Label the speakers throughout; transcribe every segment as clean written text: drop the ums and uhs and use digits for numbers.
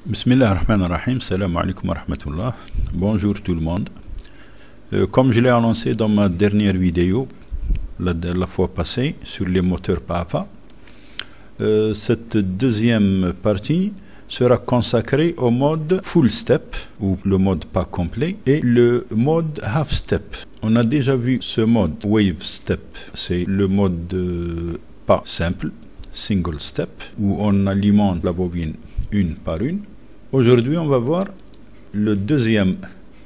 Speaker 1: Bismillah ar-Rahman ar-Rahim, salam alaikum wa rahmatullah. Bonjour tout le monde. Comme je l'ai annoncé dans ma dernière vidéo, la fois passée, sur les moteurs pas à pas, cette deuxième partie sera consacrée au mode full step, ou le mode pas complet, et le mode half step. On a déjà vu ce mode wave step, c'est le mode pas simple, single step, où on alimente la bobine une par une. Aujourd'hui, on va voir le deuxième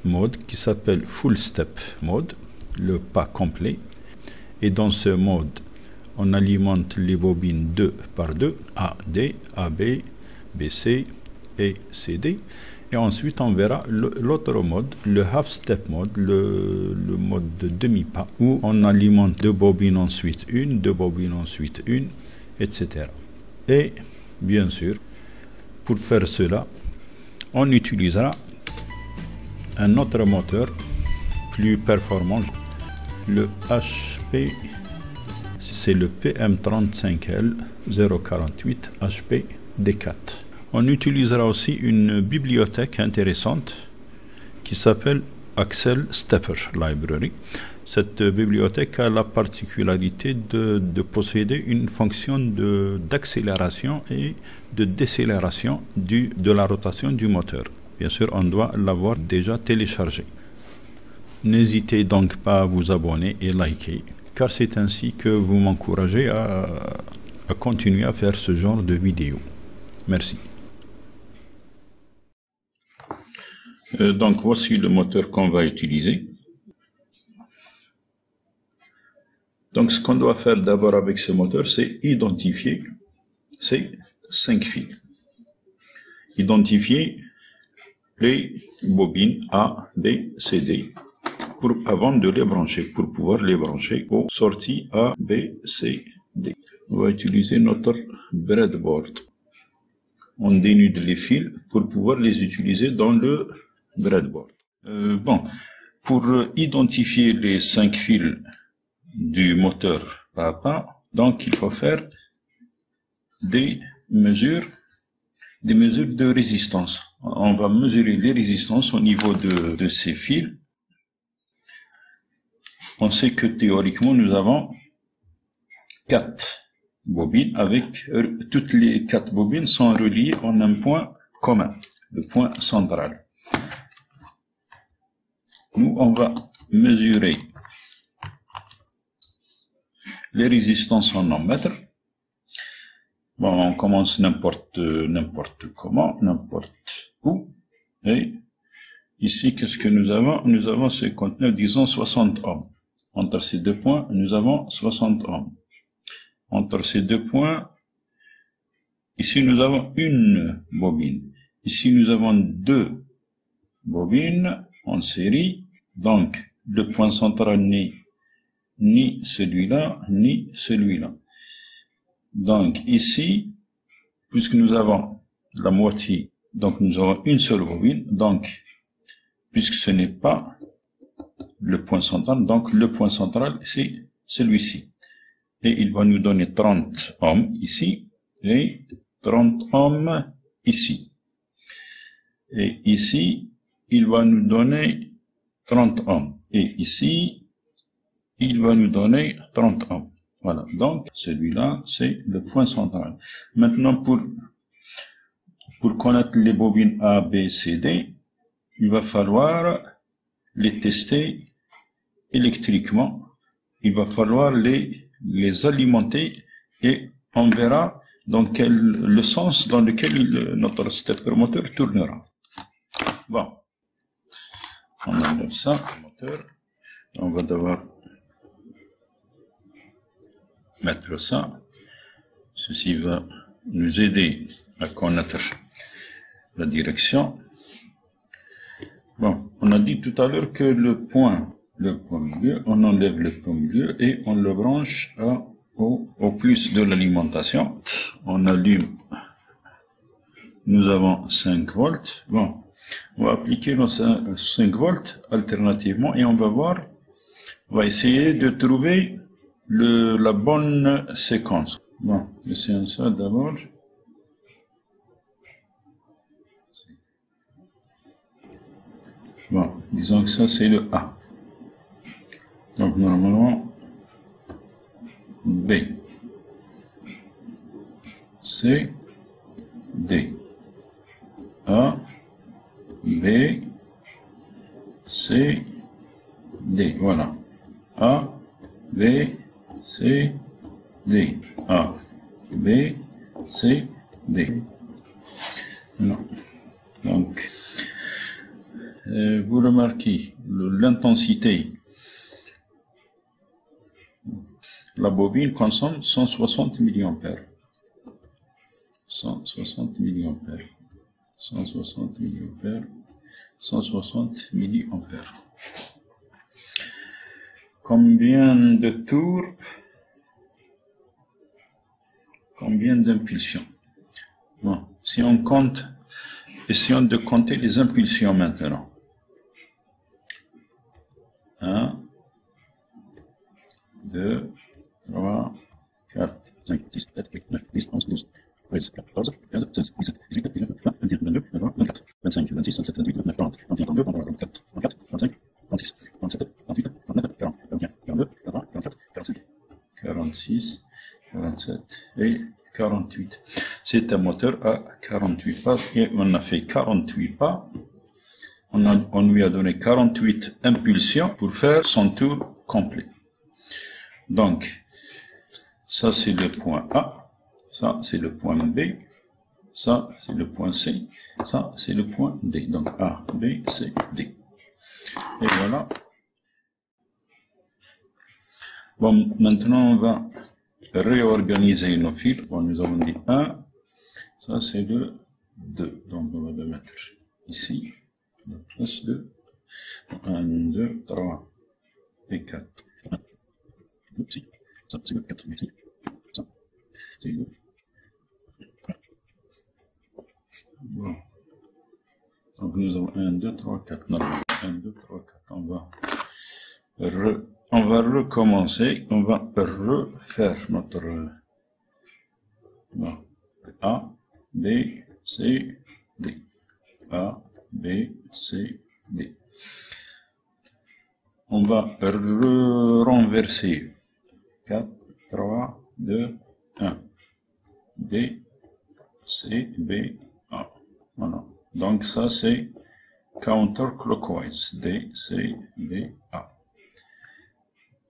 Speaker 1: mode qui s'appelle full step mode, le pas complet. Et dans ce mode, on alimente les bobines 2 par 2, AD, AB, BC et CD. Et ensuite, on verra l'autre mode, le half step mode, le mode de demi-pas, où on alimente 2 bobines ensuite une, 2 bobines ensuite une, etc. Et bien sûr, pour faire cela, on utilisera un autre moteur plus performant, le HP, c'est le PM35L 048 HP D4. On utilisera aussi une bibliothèque intéressante qui s'appelle Axel Stepper Library. Cette bibliothèque a la particularité de posséder une fonction d'accélération et de décélération de la rotation du moteur. Bien sûr, on doit l'avoir déjà téléchargé. N'hésitez donc pas à vous abonner et liker, car c'est ainsi que vous m'encouragez à continuer à faire ce genre de vidéos. Merci. Donc voici le moteur qu'on va utiliser. Donc, ce qu'on doit faire d'abord avec ce moteur, c'est identifier ces 5 fils. Identifier les bobines A, B, C, D avant de les brancher, pour pouvoir les brancher aux sorties A, B, C, D. On va utiliser notre breadboard. On dénude les fils pour pouvoir les utiliser dans le breadboard. Pour identifier les 5 fils du moteur pas à pas, donc il faut faire des mesures de résistance. On va mesurer les résistances au niveau de ces fils. On sait que théoriquement nous avons 4 bobines, avec toutes les 4 bobines sont reliées en un point commun, le point central. Nous on va mesurer les résistances en ohmmètres. Bon, on commence n'importe comment, n'importe où. Et ici, qu'est-ce que nous avons? Nous avons 59, disons 60 ohms. Entre ces deux points, nous avons 60 ohms. Entre ces deux points, ici nous avons une bobine. Ici nous avons 2 bobines en série. Donc, le point central n'est ni celui-là, ni celui-là. Donc ici, puisque nous avons la moitié, donc nous avons une seule bobine, donc puisque ce n'est pas le point central, donc le point central c'est celui-ci. Et il va nous donner 30 ohms ici, et 30 ohms ici. Et ici, il va nous donner 30 ohms. Et ici, il va nous donner 30 ohms. Voilà, donc celui-là, c'est le point central. Maintenant, pour connaître les bobines A, B, C, D, il va falloir les tester électriquement. Il va falloir les alimenter et on verra dans le sens dans lequel notre stepper moteur tournera. Bon, on enlève ça, le moteur. On va devoir mettre ça. Ceci va nous aider à connaître la direction. Bon, on a dit tout à l'heure que le point milieu, on enlève le point milieu et on le branche au plus de l'alimentation. On allume. Nous avons 5 volts. Bon, on va appliquer nos 5 volts alternativement et on va voir, on va essayer de trouver la bonne séquence. Bon, essayons ça d'abord. Bon, disons que ça c'est le A. Donc normalement, B, C, D, A, B, C, D, voilà. A, B, C, D, A, B, C, D. Non. Donc, vous remarquez l'intensité. La bobine consomme 160 mA. 160 mA. 160 mA. 160 mA. Combien de tours? Combien d'impulsions? Bon, si on compte, essayons de compter les impulsions maintenant. 1, 2, 3, 4, 5, 6, 7, 8, 9, 10, 11, 12, 13, 14, 15, 16, 17, 18, 19, 20, 21, 22, 23, 24, 25, 26, 27, 28, 29, 30, 31, 32, 33, 34, 34, 35, 36, 37, 38, 39, 40, 41, 42, 43, 44, 45, 46, 47 et 48. C'est un moteur à 48 pas et on a fait 48 pas. On lui a donné 48 impulsions pour faire son tour complet. Donc, ça c'est le point A, ça c'est le point B, ça c'est le point C, ça c'est le point D. Donc A, B, C, D. Et voilà. Bon, maintenant on va réorganiser nos fils. Bon, nous avons dit 1, ça c'est le 2. Donc on va le mettre ici. Plus 2, 1, 2, 3 et 4. Ici, ça c'est le 4, ici, ça c'est le 1. Bon. Donc nous avons 1, 2, 3, 4. Non, 1, 2, 3, 4. On va recommencer, on va refaire notre bon. A, B, C, D. A, B, C, D. On va renverser 4, 3, 2, 1. D, C, B, A. Voilà. Donc ça c'est counterclockwise. D, C, B, A.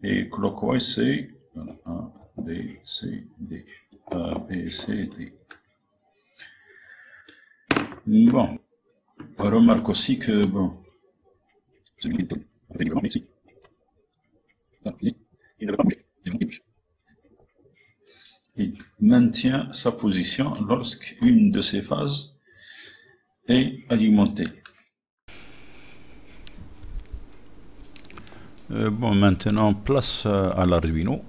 Speaker 1: Et clockwise c'est voilà, A, B, C, D. A, B, C, D. Bon. On remarque aussi que, bon, celui qui est ici, il ne va pas bouger, il bouge. Il maintient sa position lorsqu'une de ces phases est alimentée. Bon, maintenant, place à l'Arduino.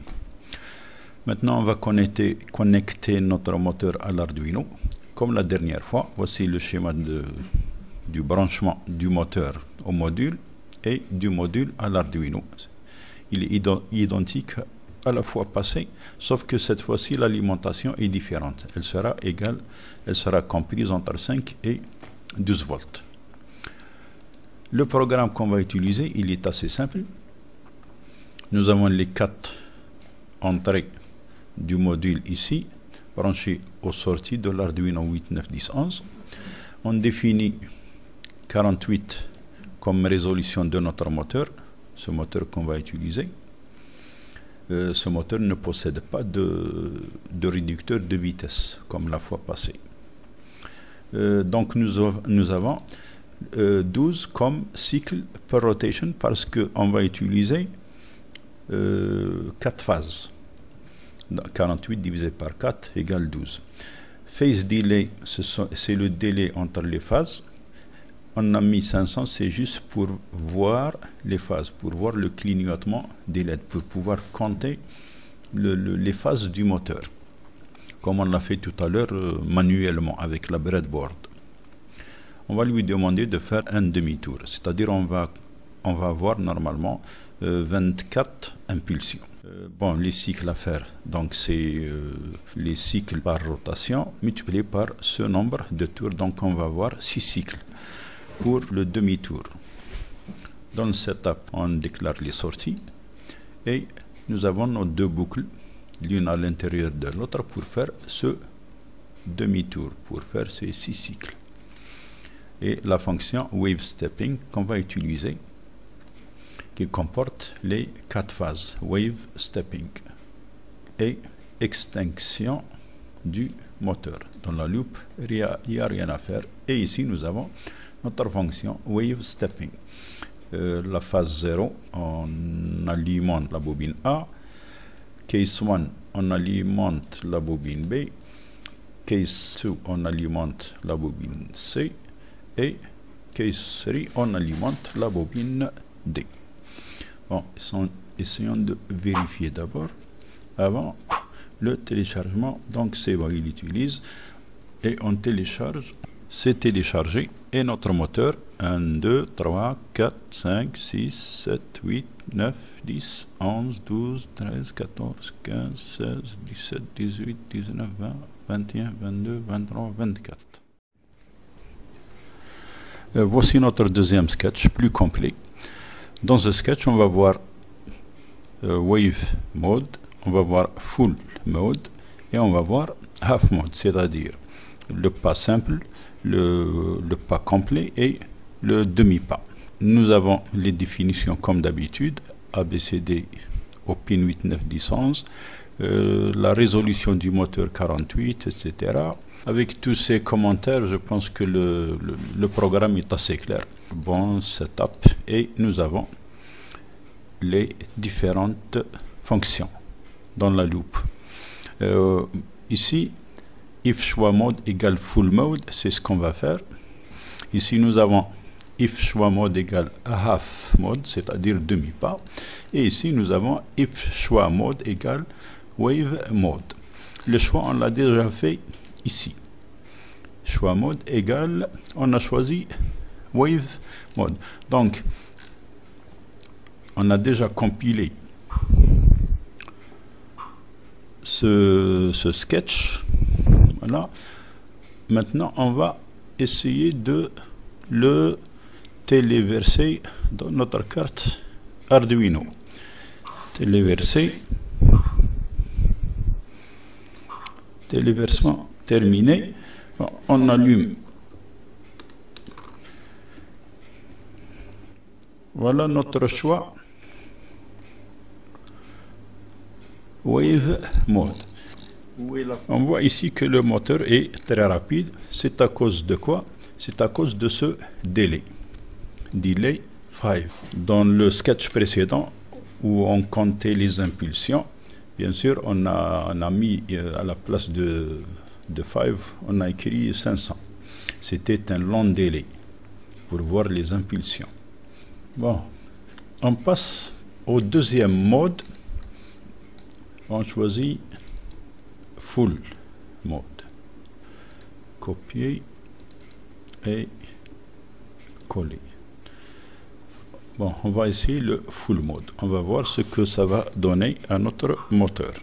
Speaker 1: Maintenant, on va connecter notre moteur à l'Arduino. Comme la dernière fois, voici le schéma du branchement du moteur au module et du module à l'Arduino. Il est identique à la fois passée, sauf que cette fois-ci l'alimentation est différente. Elle sera égale, elle sera comprise entre 5 et 12 volts. Le programme qu'on va utiliser, il est assez simple. Nous avons les 4 entrées du module ici, branchées aux sorties de l'Arduino 8, 9, 10, 11. On définit 48 comme résolution de notre moteur, ce moteur qu'on va utiliser. Ce moteur ne possède pas de réducteur de vitesse comme la fois passée. Donc nous avons 12 comme cycle per rotation parce qu'on va utiliser 4 phases. 48 divisé par 4 égale 12. Phase delay, c'est le délai entre les phases. On a mis 500, c'est juste pour voir les phases, pour voir le clignotement des LED, pour pouvoir compter les phases du moteur, comme on l'a fait tout à l'heure manuellement avec la breadboard. On va lui demander de faire un demi-tour, c'est-à-dire on va avoir normalement 24 impulsions. Bon, les cycles à faire, donc c'est les cycles par rotation multipliés par ce nombre de tours, donc on va avoir 6 cycles pour le demi-tour. Dans le setup, on déclare les sorties et nous avons nos deux boucles, l'une à l'intérieur de l'autre pour faire ce demi-tour, pour faire ces 6 cycles. Et la fonction wave stepping qu'on va utiliser, qui comporte les 4 phases, wave stepping et extinction du moteur. Dans la loop, il n'y a rien à faire. Et ici, nous avons notre fonction wave stepping. La phase 0, on alimente la bobine A. Case 1, on alimente la bobine B. Case 2, on alimente la bobine C. Et case 3, on alimente la bobine D. Bon, essayons de vérifier d'abord avant le téléchargement. Donc c'est bon, il utilise et on télécharge. C'est téléchargé et notre moteur 1, 2, 3, 4, 5, 6, 7, 8, 9, 10, 11, 12, 13, 14, 15, 16, 17, 18, 19, 20, 21, 22, 23, 24. Voici notre deuxième sketch plus complet. Dans ce sketch, on va voir Wave Mode, on va voir Full Mode et on va voir Half Mode, c'est-à-dire le pas simple, le pas complet et le demi-pas. Nous avons les définitions comme d'habitude, ABCD au pin 8, 9, 10, 11, la résolution du moteur 48, etc. Avec tous ces commentaires, je pense que le programme est assez clair. Bon setup et nous avons les différentes fonctions dans la loop. Ici, if choix mode égale full mode, c'est ce qu'on va faire. Ici, nous avons if choix mode égale half mode, c'est-à-dire demi-pas. Et ici, nous avons if choix mode égale wave mode. Le choix, on l'a déjà fait ici. Choix mode égale, on a choisi wave mode. Donc, on a déjà compilé ce sketch. Voilà. Maintenant, on va essayer de le téléverser dans notre carte Arduino. Téléverser. Téléversement terminé. Bon, on allume. Voilà notre choix. Wave Mode. On voit ici que le moteur est très rapide. C'est à cause de quoi? C'est à cause de ce délai. Delay 5. Dans le sketch précédent, où on comptait les impulsions, bien sûr, on a mis à la place de 5, on a écrit 500. C'était un long délai pour voir les impulsions. Bon, on passe au deuxième mode. On choisit Full Mode. Copier et coller. Bon, on va essayer le Full Mode. On va voir ce que ça va donner à notre moteur.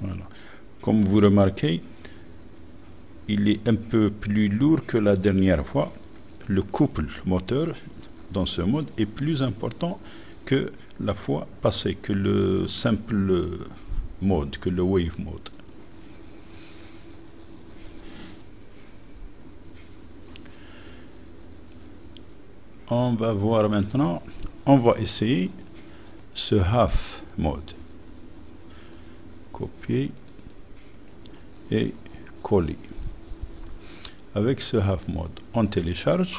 Speaker 1: Voilà. Comme vous remarquez, il est un peu plus lourd que la dernière fois. Le couple moteur dans ce mode est plus important que la fois passée, que le simple mode, que le wave mode. On va voir maintenant, on va essayer ce half mode. Copier et coller. Avec ce half mode, on télécharge.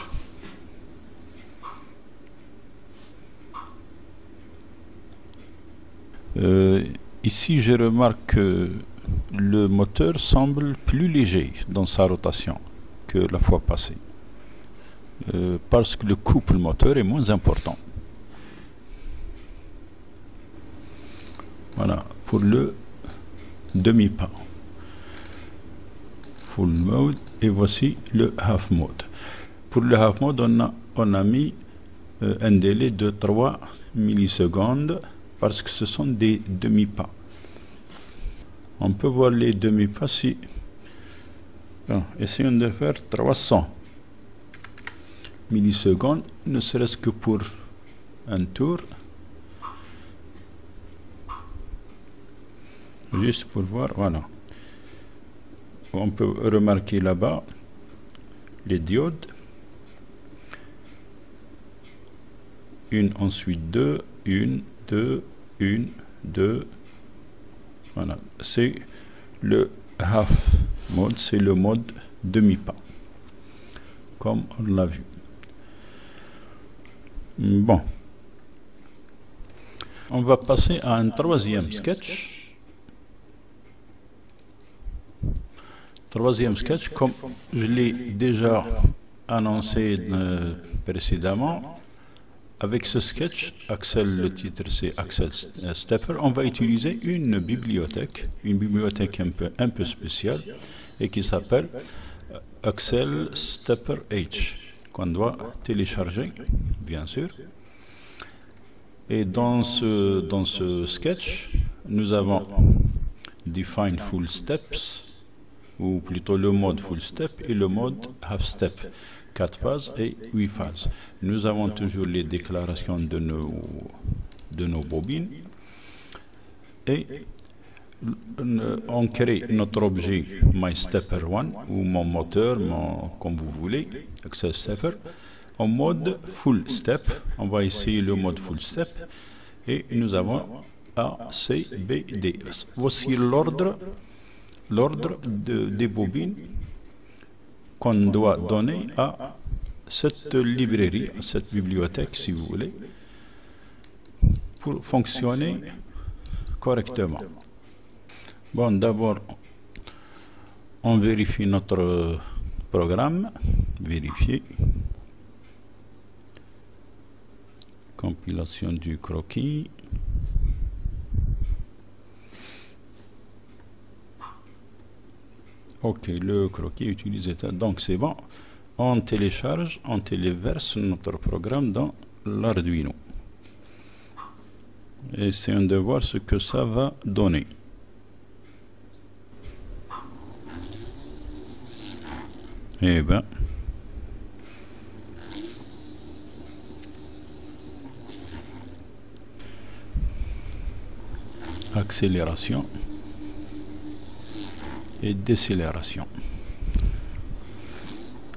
Speaker 1: Ici, je remarque que le moteur semble plus léger dans sa rotation que la fois passée. Parce que le couple moteur est moins important. Voilà, pour le demi-pas. Full mode, et voici le half mode. Pour le half mode, on a mis un délai de 3 millisecondes parce que ce sont des demi-pas. On peut voir les demi-pas si... Bon, essayons de faire 300. millisecondes, ne serait-ce que pour un tour. Juste pour voir, voilà. On peut remarquer là-bas les diodes. Une, ensuite deux, une, deux. Voilà, c'est le half mode, c'est le mode demi-pas, comme on l'a vu. Bon, on va passer à un troisième sketch. Troisième sketch, comme je l'ai déjà annoncé précédemment. Avec ce sketch, Axel, le titre c'est Axel Stepper, on va utiliser une bibliothèque un peu spéciale et qui s'appelle Axel Stepper H, qu'on doit télécharger, bien sûr. Et dans ce sketch, nous avons Define Full Steps, ou plutôt le mode Full Step et le mode Half Step. 4 phases et 8 phases. Nous avons toujours les déclarations de nos bobines et on crée notre objet MyStepper1 ou mon moteur, comme vous voulez, Axel Stepper, en mode Full Step. On va essayer le mode Full Step et nous avons A, C, B, D. Voici l'ordre des bobines qu'on doit donner à cette librairie, à cette bibliothèque, si vous voulez, pour fonctionner correctement. Bon, d'abord, on vérifie notre programme. Vérifier. Compilation du croquis. Ok, le croquis est utilisé. Donc c'est bon. On télécharge, on téléverse notre programme dans l'Arduino. Essayons de voir ce que ça va donner. Eh bien, accélération et décélération.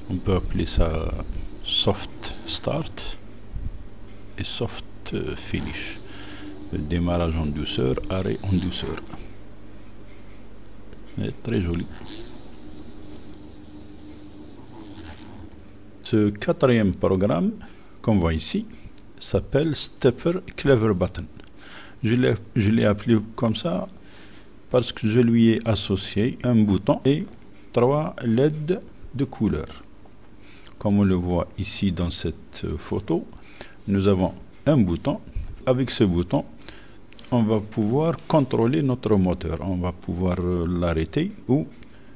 Speaker 1: On peut appeler ça soft start et soft finish. Le démarrage en douceur, arrêt en douceur. C'est très joli. Ce quatrième programme qu'on voit ici s'appelle Stepper Clever Button. Je l'ai appelé comme ça parce que je lui ai associé un bouton et 3 LED de couleur. Comme on le voit ici dans cette photo, nous avons un bouton. Avec ce bouton, on va pouvoir contrôler notre moteur. On va pouvoir l'arrêter ou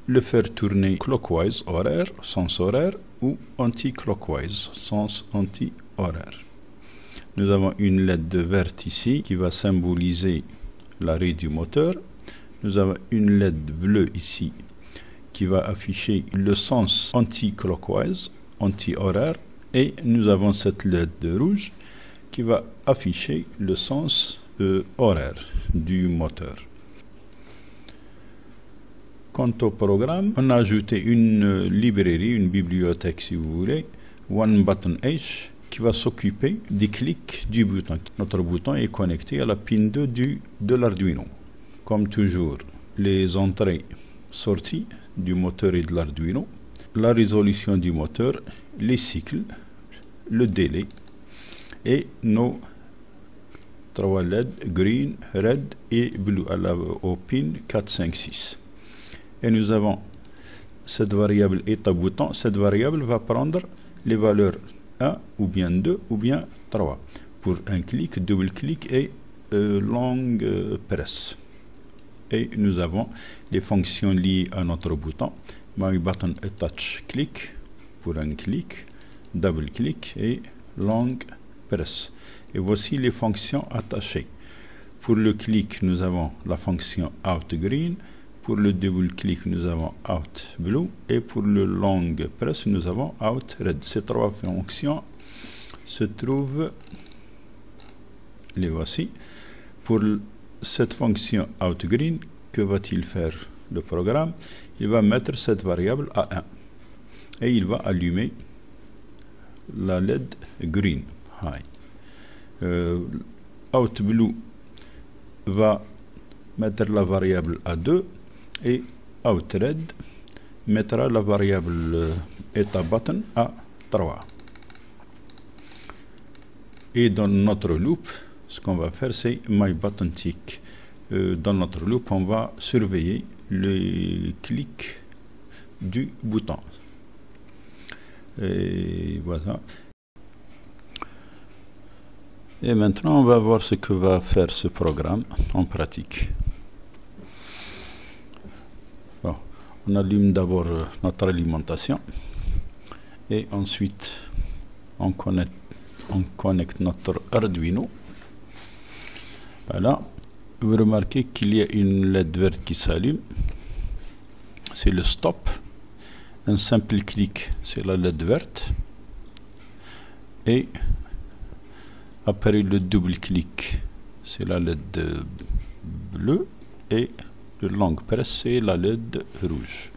Speaker 1: le faire tourner clockwise, horaire, sens horaire, ou anti-clockwise, sens anti-horaire. Nous avons une LED verte ici qui va symboliser l'arrêt du moteur. Nous avons une LED bleue ici qui va afficher le sens anti-clockwise, anti-horaire, et nous avons cette LED rouge qui va afficher le sens horaire du moteur. Quant au programme, on a ajouté une librairie, une bibliothèque si vous voulez, OneButtonH, qui va s'occuper des clics du bouton. Notre bouton est connecté à la pin 2 de l'Arduino. Comme toujours, les entrées sorties du moteur et de l'Arduino, la résolution du moteur, les cycles, le délai et nos 3 LED, green, red et blue au pin 4, 5, 6. Et nous avons cette variable état bouton. Cette variable va prendre les valeurs 1 ou bien 2 ou bien 3 pour un clic, double clic et long press. Et nous avons les fonctions liées à notre bouton. MyButton Attach Click pour un clic, double click et long press. Et voici les fonctions attachées. Pour le clic, nous avons la fonction OutGreen. Pour le double clic, nous avons Out Blue. Et pour le long press, nous avons Out Red. Ces trois fonctions se trouvent, les voici. Pour cette fonction Out Green, que va-t-il faire le programme? Il va mettre cette variable à 1. Et il va allumer la LED green high. Out Blue va mettre la variable à 2 et Out Red mettra la variable état button à 3. Et dans notre loop, ce qu'on va faire, c'est My Button Tick. Dans notre loop, on va surveiller le clic du bouton. Et voilà. Et maintenant, on va voir ce que va faire ce programme en pratique. Bon, on allume d'abord notre alimentation et ensuite on connecte notre Arduino. Voilà. Vous remarquez qu'il y a une LED verte qui s'allume. C'est le stop. Un simple clic, c'est la LED verte. Et après le double clic, c'est la LED bleue. Et le long press, c'est la LED rouge.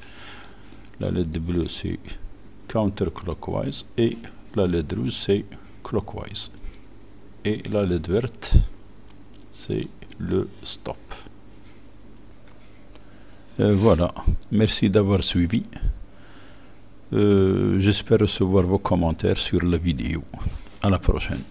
Speaker 1: La LED bleue, c'est counterclockwise. Et la LED rouge, c'est clockwise. Et la LED verte, c'est le stop. Voilà. Merci d'avoir suivi. J'espère recevoir vos commentaires sur la vidéo. À la prochaine.